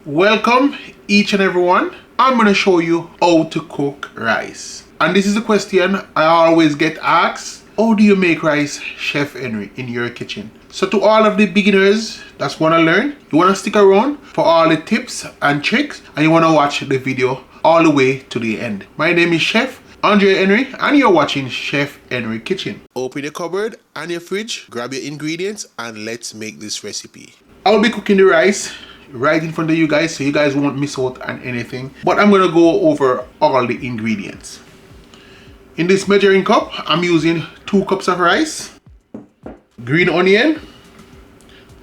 Welcome each and everyone. I'm going to show you how to cook rice. And this is a question I always get asked. How do you make rice, Chef Henry, in your kitchen? So to all of the beginners that want to learn, you want to stick around for all the tips and tricks, and you want to watch the video all the way to the end. My name is Chef Andre Henry and you're watching Chef Henry Kitchen. Open your cupboard and your fridge, grab your ingredients, and let's make this recipe. I will be cooking the rice right in front of you guys so you guys won't miss out on anything, but I'm gonna go over all the ingredients. In this measuring cup, I'm using 2 cups of rice, green onion,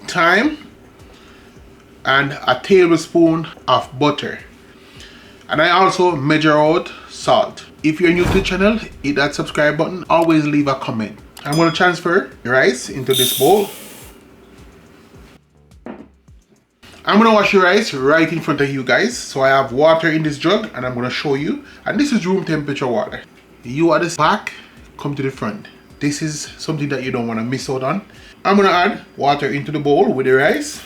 thyme, and a tablespoon of butter. And I also measure out salt. If you're new to the channel, hit that subscribe button. Always leave a comment. I'm going to transfer the rice into this bowl. I'm going to wash the rice right in front of you guys. So I have water in this jug and I'm going to show you. And this is room temperature water. You at the back, come to the front. This is something that you don't want to miss out on. I'm going to add water into the bowl with the rice.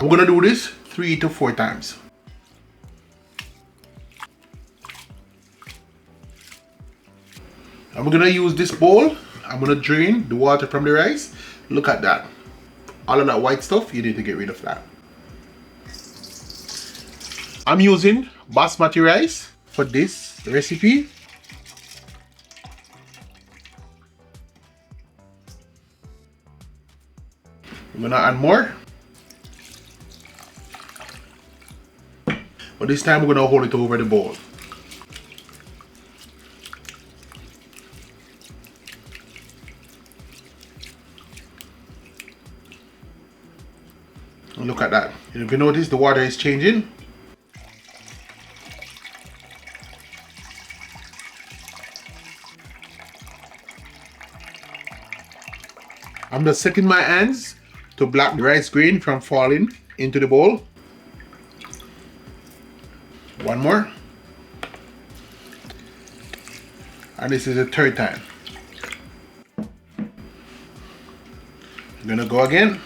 I'm going to do this 3 to 4 times. I'm going to use this bowl. I'm going to drain the water from the rice. Look at that. All of that white stuff, you need to get rid of that. I'm using basmati rice for this recipe. I'm going to add more. But this time we're going to hold it over the bowl. And look at that. If you notice, the water is changing. I'm just setting my hands to block the rice grain from falling into the bowl. One more. And this is the 3rd time. I'm gonna go again.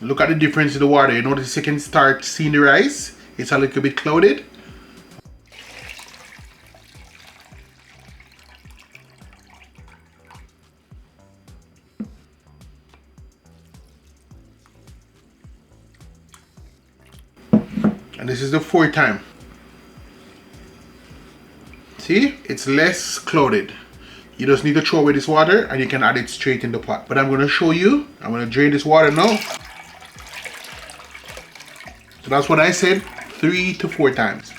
Look at the difference in the water. You notice you can start seeing the rice. It's a little bit clouded. And this is the 4th time. See, it's less clouded. You just need to throw away this water and you can add it straight in the pot. But I'm going to show you. I'm going to drain this water now. So that's what I said, 3 to 4 times.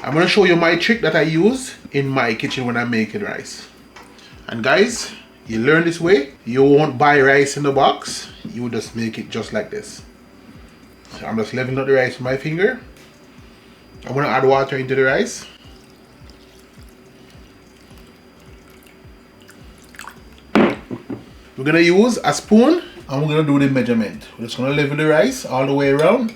I'm going to show you my trick that I use in my kitchen when I'm making rice. And guys, you learn this way. You won't buy rice in the box. You just make it just like this. So I'm just leveling up the rice with my finger. I'm going to add water into the rice. We're going to use a spoon and we're going to do the measurement. We're just going to level the rice all the way around.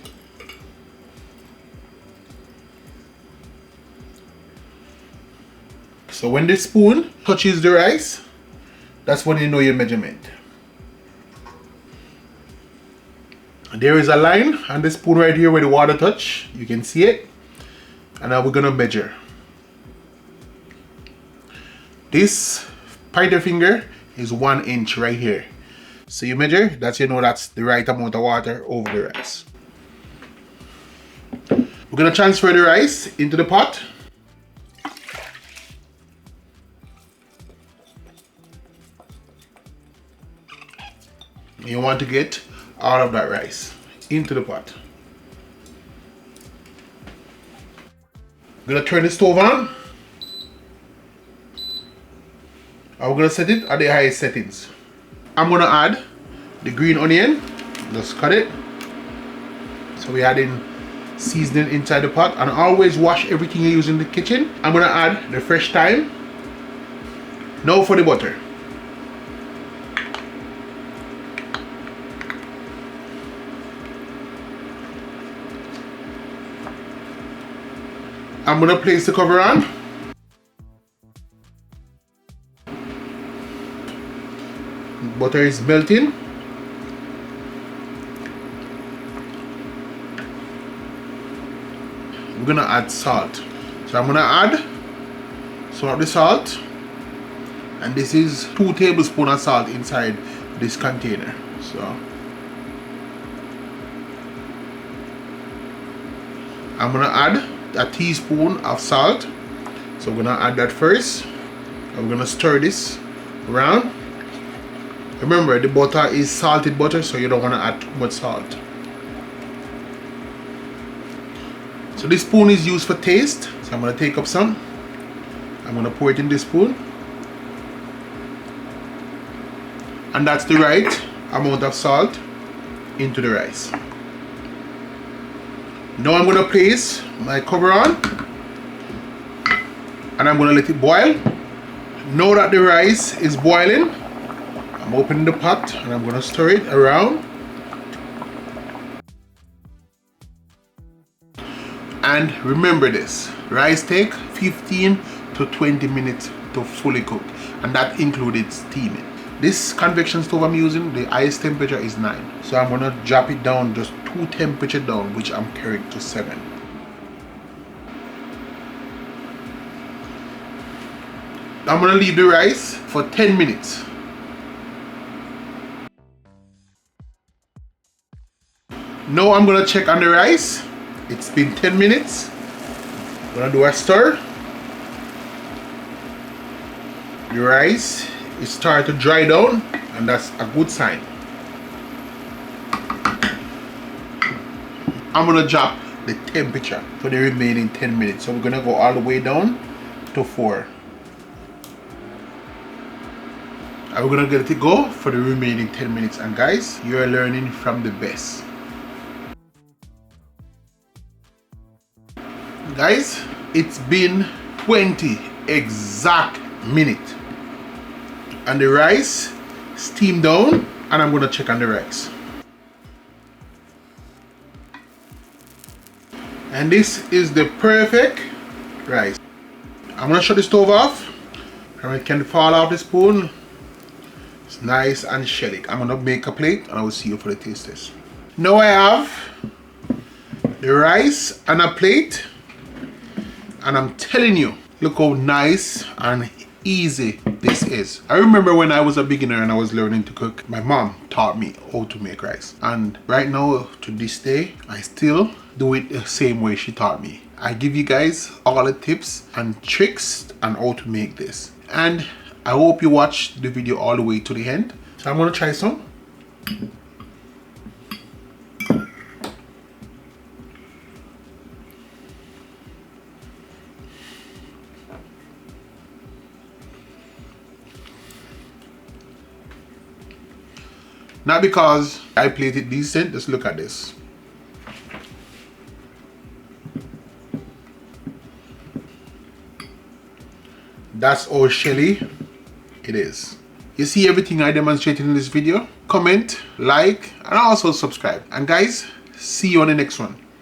So when the spoon touches the rice, that's when you know your measurement. There is a line on the spoon right here where the water touch. You can see it. And now we're going to measure. This pointer finger is 1 inch right here. So you measure, that's you know that's the right amount of water over the rice. We're going to transfer the rice into the pot. You want to get all of that rice into the pot. I'm going to turn the stove on. I'm going to set it at the highest settings. I'm going to add the green onion. Just cut it. So we're adding seasoning inside the pot. And always wash everything you use in the kitchen. I'm going to add the fresh thyme. Now for the butter. I'm gonna place the cover on. Butter is melting. We're gonna add salt. So I'm gonna add some of the salt, and this is 2 tablespoons of salt inside this container. So I'm gonna add a teaspoon of salt. So we're gonna add that first, and we're gonna stir this around. Remember, the butter is salted butter, so you don't want to add too much salt. So this spoon is used for taste. So I'm going to take up some. I'm going to pour it in this spoon. And that's the right amount of salt into the rice. Now I'm going to place my cover on. And I'm going to let it boil. Now that the rice is boiling, I'm opening the pot and I'm going to stir it around. And remember this, rice take 15 to 20 minutes to fully cook, and that included steaming. This convection stove I'm using, the highest temperature is 9. So I'm going to drop it down just 2 temperature down, which I'm carrying to 7. I'm going to leave the rice for 10 minutes. Now I'm gonna check on the rice. It's been 10 minutes. I'm gonna do a stir. The rice is starting to dry down, and that's a good sign. I'm gonna drop the temperature for the remaining 10 minutes. So we're gonna go all the way down to 4. And we're gonna get it go for the remaining 10 minutes. And guys, you're learning from the best. Guys, it's been 20 exact minutes and the rice steamed down, and I'm gonna check on the rice. And this is the perfect rice. I'm gonna shut the stove off and it can fall off the spoon. It's nice and shelly. I'm gonna make a plate and I will see you for the taste test. Now I have the rice on a plate. And I'm telling you, look how nice and easy this is. I remember when I was a beginner and I was learning to cook, my mom taught me how to make rice. And right now, to this day, I still do it the same way she taught me. I give you guys all the tips and tricks on how to make this. And I hope you watch the video all the way to the end. So I'm gonna try some. Not because I plated decent, just look at this. That's how shelly it is. You see everything I demonstrated in this video? Comment, like, and also subscribe. And guys, see you on the next one.